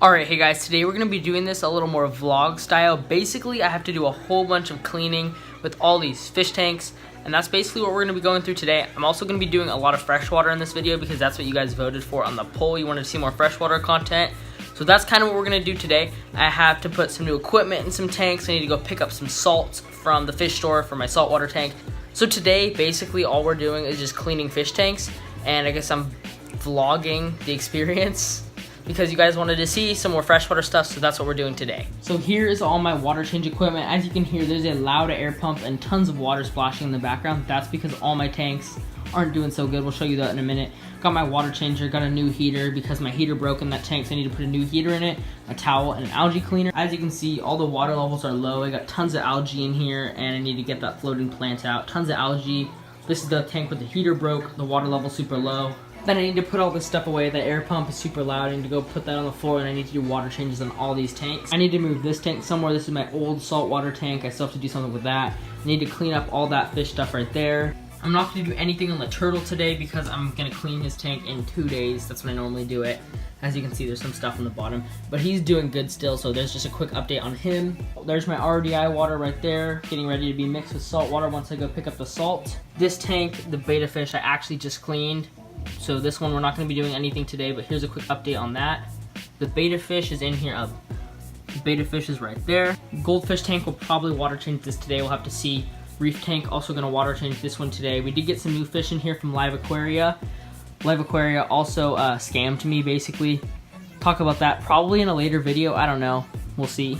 Alright, hey guys, today we're going to be doing this a little more vlog style. Basically, I have to do a whole bunch of cleaning with all these fish tanks, and that's basically what we're going to be going through today. I'm also going to be doing a lot of freshwater in this video because that's what you guys voted for on the poll. You wanted to see more freshwater content. So that's kind of what we're going to do today. I have to put some new equipment in some tanks. I need to go pick up some salt from the fish store for my saltwater tank. So today, basically, all we're doing is just cleaning fish tanks, and I guess I'm vlogging the experience because you guys wanted to see some more freshwater stuff, so that's what we're doing today. So here is all my water change equipment. As you can hear, there's a loud air pump and tons of water splashing in the background. That's because all my tanks aren't doing so good. We'll show you that in a minute. Got my water changer, got a new heater because my heater broke in that tank, so I need to put a new heater in it, a towel, and an algae cleaner. As you can see, all the water levels are low. I got tons of algae in here, and I need to get that floating plant out. Tons of algae. This is the tank where the heater broke. The water level's super low. Then I need to put all this stuff away. The air pump is super loud. I need to go put that on the floor, and I need to do water changes on all these tanks. I need to move this tank somewhere. This is my old saltwater tank. I still have to do something with that. I need to clean up all that fish stuff right there. I'm not going to do anything on the turtle today because I'm going to clean his tank in 2 days. That's when I normally do it. As you can see, there's some stuff on the bottom, but he's doing good still, so there's just a quick update on him. There's my RDI water right there, getting ready to be mixed with salt water once I go pick up the salt. This tank, the betta fish, I actually just cleaned. So this one, we're not going to be doing anything today, but here's a quick update on that. The betta fish is in here. The betta fish is right there. Goldfish tank will probably water change this today. We'll have to see. Reef tank, also going to water change this one today. We did get some new fish in here from Live Aquaria. Live Aquaria also scammed me, basically. Talk about that probably in a later video. I don't know. We'll see.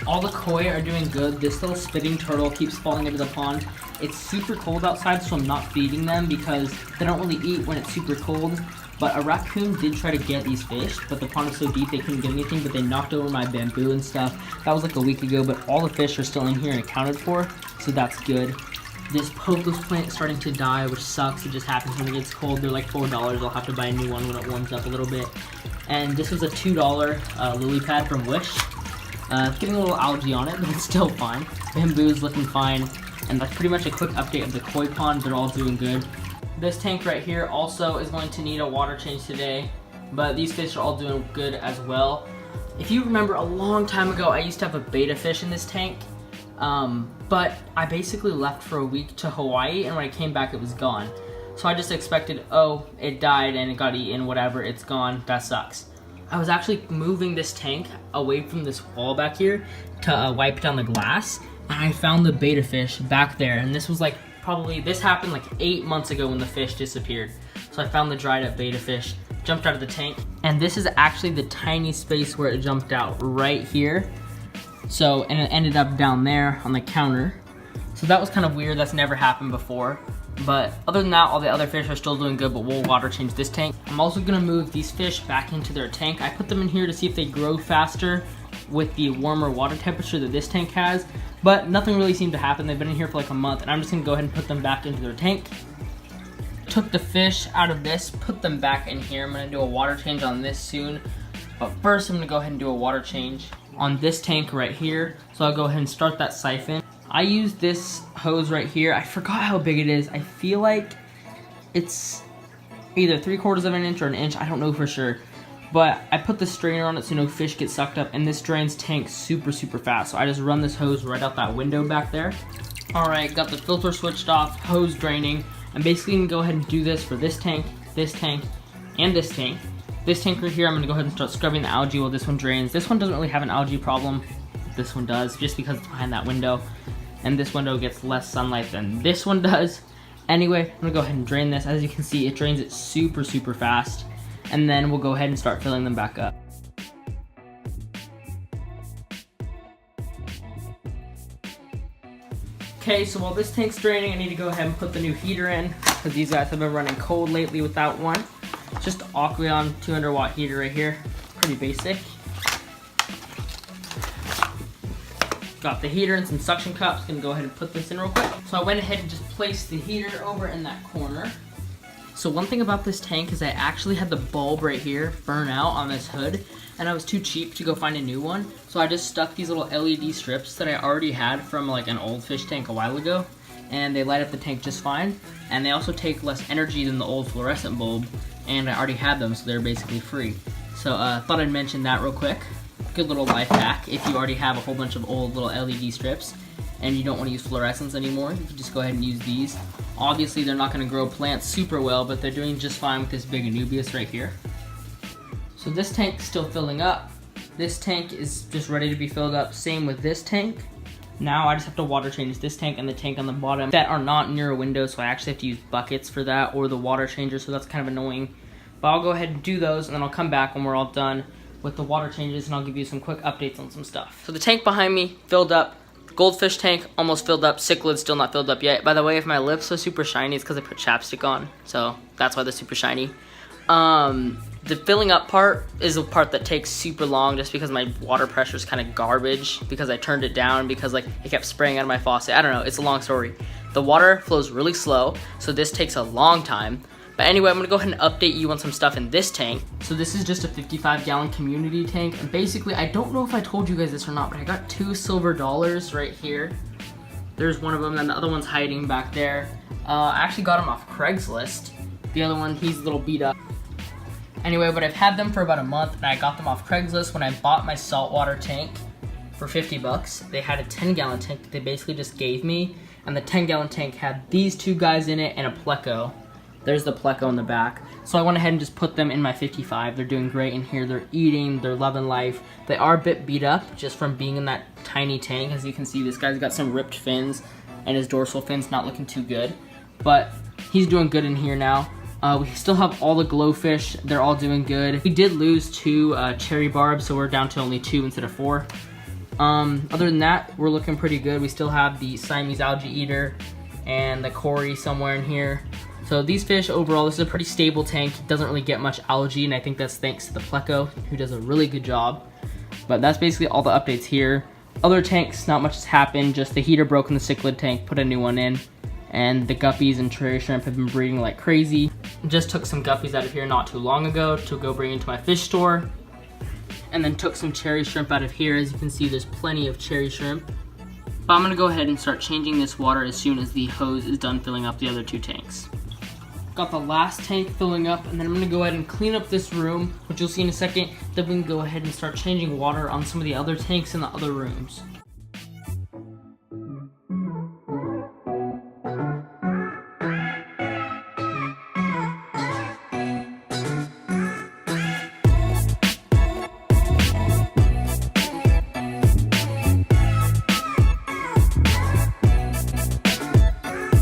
All the koi are doing good. This little spitting turtle keeps falling into the pond. It's super cold outside, so I'm not feeding them because they don't really eat when it's super cold. But a raccoon did try to get these fish, but the pond is so deep they couldn't get anything, but they knocked over my bamboo and stuff. That was like a week ago, but all the fish are still in here and accounted for, so that's good. This pothos plant is starting to die, which sucks. It just happens when it gets cold. They're like $4. I'll have to buy a new one when it warms up a little bit. And this was a $2 lily pad from Wish. It's getting a little algae on it, but it's still fine. Bamboo's looking fine. And that's pretty much a quick update of the koi pond. They're all doing good. This tank right here also is going to need a water change today, but these fish are all doing good as well. If you remember, a long time ago, I used to have a betta fish in this tank, but I basically left for a week to Hawaii, and when I came back, it was gone. So I just expected, oh, it died and it got eaten, whatever, it's gone, that sucks. I was actually moving this tank away from this wall back here to wipe down the glass, and I found the betta fish back there, and this was like this happened like 8 months ago when the fish disappeared. So I found the dried up betta fish, jumped out of the tank, and this is actually the tiny space where it jumped out right here. So, and it ended up down there on the counter. So that was kind of weird, that's never happened before. But other than that, all the other fish are still doing good, but we'll water change this tank. I'm also gonna move these fish back into their tank. I put them in here to see if they grow faster with the warmer water temperature that this tank has, but nothing really seemed to happen. They've been in here for like a month, and I'm just gonna go ahead and put them back into their tank. Took the fish out of this, put them back in here. I'm gonna do a water change on this soon, but first I'm gonna go ahead and do a water change on this tank right here. So I'll go ahead and start that siphon. I use this hose right here. I forgot how big it is. I feel like it's either 3/4 of an inch or an inch. I don't know for sure. But I put the strainer on it so no fish get sucked up, and this drains tank super fast. So I just run this hose right out that window back there. Alright, got the filter switched off, hose draining. I'm basically gonna go ahead and do this for this tank, and this tank. This tank right here, I'm gonna go ahead and start scrubbing the algae while this one drains. This one doesn't really have an algae problem. This one does, just because it's behind that window. And this window gets less sunlight than this one does. Anyway, I'm gonna go ahead and drain this. As you can see, it drains it super fast. And then we'll go ahead and start filling them back up. Okay, so while this tank's draining, I need to go ahead and put the new heater in, because these guys have been running cold lately without one. Just Aqueon 200 watt heater right here, pretty basic. Got the heater and some suction cups, gonna go ahead and put this in real quick. So I went ahead and just placed the heater over in that corner. So one thing about this tank is I actually had the bulb right here burn out on this hood, and I was too cheap to go find a new one. So I just stuck these little LED strips that I already had from like an old fish tank a while ago, and they light up the tank just fine. And they also take less energy than the old fluorescent bulb, and I already had them, so they're basically free. So thought I'd mention that real quick. Good little life hack if you already have a whole bunch of old little LED strips and you don't want to use fluorescents anymore. You can just go ahead and use these. Obviously they're not going to grow plants super well, but they're doing just fine with this big Anubias right here. So this tank's still filling up. This tank is just ready to be filled up. Same with this tank. Now I just have to water change this tank and the tank on the bottom that are not near a window, so I actually have to use buckets for that or the water changer, so that's kind of annoying. But I'll go ahead and do those, and then I'll come back when we're all done with the water changes, and I'll give you some quick updates on some stuff. So the tank behind me filled up. Goldfish tank almost filled up. Cichlid still not filled up yet. By the way, if my lips are super shiny, it's because I put chapstick on, so that's why they're super shiny. The filling up part is a part that takes super long just because my water pressure is kind of garbage because I turned it down because like it kept spraying out of my faucet. I don't know, it's a long story. The water flows really slow, so this takes a long time. But anyway, I'm gonna go ahead and update you on some stuff in this tank. So this is just a 55-gallon community tank, and basically, I don't know if I told you guys this or not, but I got 2 silver dollars right here. There's one of them, and the other one's hiding back there. I actually got them off Craigslist. The other one, he's a little beat up. Anyway, but I've had them for about a month, and I got them off Craigslist when I bought my saltwater tank for 50 bucks. They had a 10-gallon tank that they basically just gave me, and the 10-gallon tank had these 2 guys in it and a pleco. There's the pleco in the back. So I went ahead and just put them in my 55. They're doing great in here. They're eating, they're loving life. They are a bit beat up just from being in that tiny tank. As you can see, this guy's got some ripped fins, and his dorsal fin's not looking too good. But he's doing good in here now. We still have all the glowfish. They're all doing good. We did lose 2 cherry barbs, so we're down to only 2 instead of 4. Other than that, we're looking pretty good. We still have the Siamese algae eater and the Cory somewhere in here. So these fish overall, this is a pretty stable tank. It doesn't really get much algae, and I think that's thanks to the pleco, who does a really good job. But that's basically all the updates here. Other tanks, not much has happened. Just the heater broke in the cichlid tank, put a new one in. And the guppies and cherry shrimp have been breeding like crazy. Just took some guppies out of here not too long ago to go bring into my fish store. And then took some cherry shrimp out of here. As you can see, there's plenty of cherry shrimp. But I'm gonna go ahead and start changing this water as soon as the hose is done filling up the other 2 tanks. Got the last tank filling up, and then I'm gonna go ahead and clean up this room, which you'll see in a second. Then we can go ahead and start changing water on some of the other tanks in the other rooms.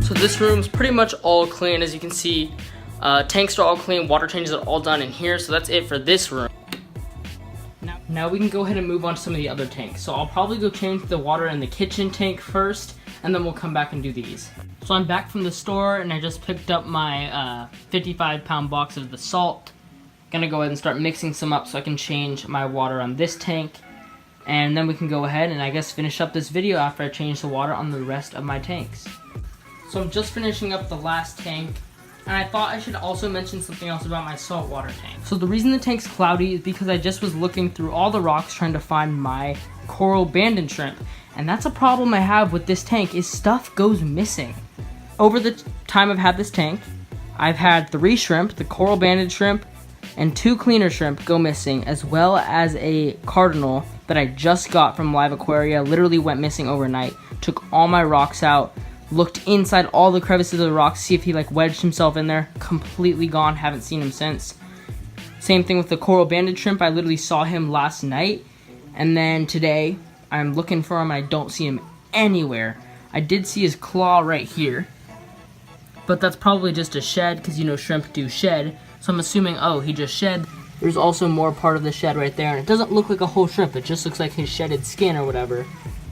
So this room's pretty much all clean, as you can see. Tanks are all clean, water changes are all done in here, so that's it for this room. Now we can go ahead and move on to some of the other tanks. So I'll probably go change the water in the kitchen tank first, and then we'll come back and do these. So I'm back from the store, and I just picked up my 55-pound box of the salt. Gonna go ahead and start mixing some up so I can change my water on this tank. And then we can go ahead and I guess finish up this video after I change the water on the rest of my tanks. So I'm just finishing up the last tank, and I thought I should also mention something else about my saltwater tank. So the reason the tank's cloudy is because I just was looking through all the rocks trying to find my coral banded shrimp, and that's a problem I have with this tank, is stuff goes missing. Over the time I've had this tank, I've had 3 shrimp, the coral banded shrimp, and 2 cleaner shrimp go missing, as well as a cardinal that I just got from Live Aquaria, literally went missing overnight. Took all my rocks out, looked inside all the crevices of the rocks, see if he like wedged himself in there. Completely gone, haven't seen him since. Same thing with the coral banded shrimp. I literally saw him last night, and then today I'm looking for him and I don't see him anywhere. I did see his claw right here, but that's probably just a shed, because you know shrimp do shed, so I'm assuming, oh, he just shed. There's also more part of the shed right there, and it doesn't look like a whole shrimp, it just looks like his shedded skin or whatever.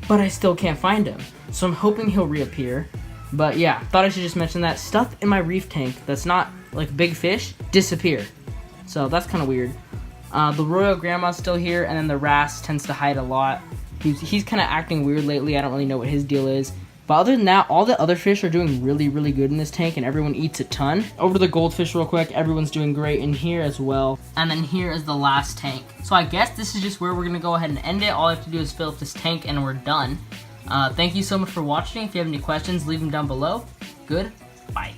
But I still can't find him, so I'm hoping he'll reappear. But yeah, thought I should just mention that. Stuff in my reef tank that's not like big fish disappear, so that's kind of weird. The royal grandma's still here, and then the wrasse tends to hide a lot. He's kind of acting weird lately. I don't really know what his deal is. But other than that, all the other fish are doing really, really good in this tank, and everyone eats a ton. Over to the goldfish real quick. Everyone's doing great in here as well. And then here is the last tank. So I guess this is just where we're going to go ahead and end it. All I have to do is fill up this tank, and we're done. Thank you so much for watching. If you have any questions, leave them down below. Goodbye.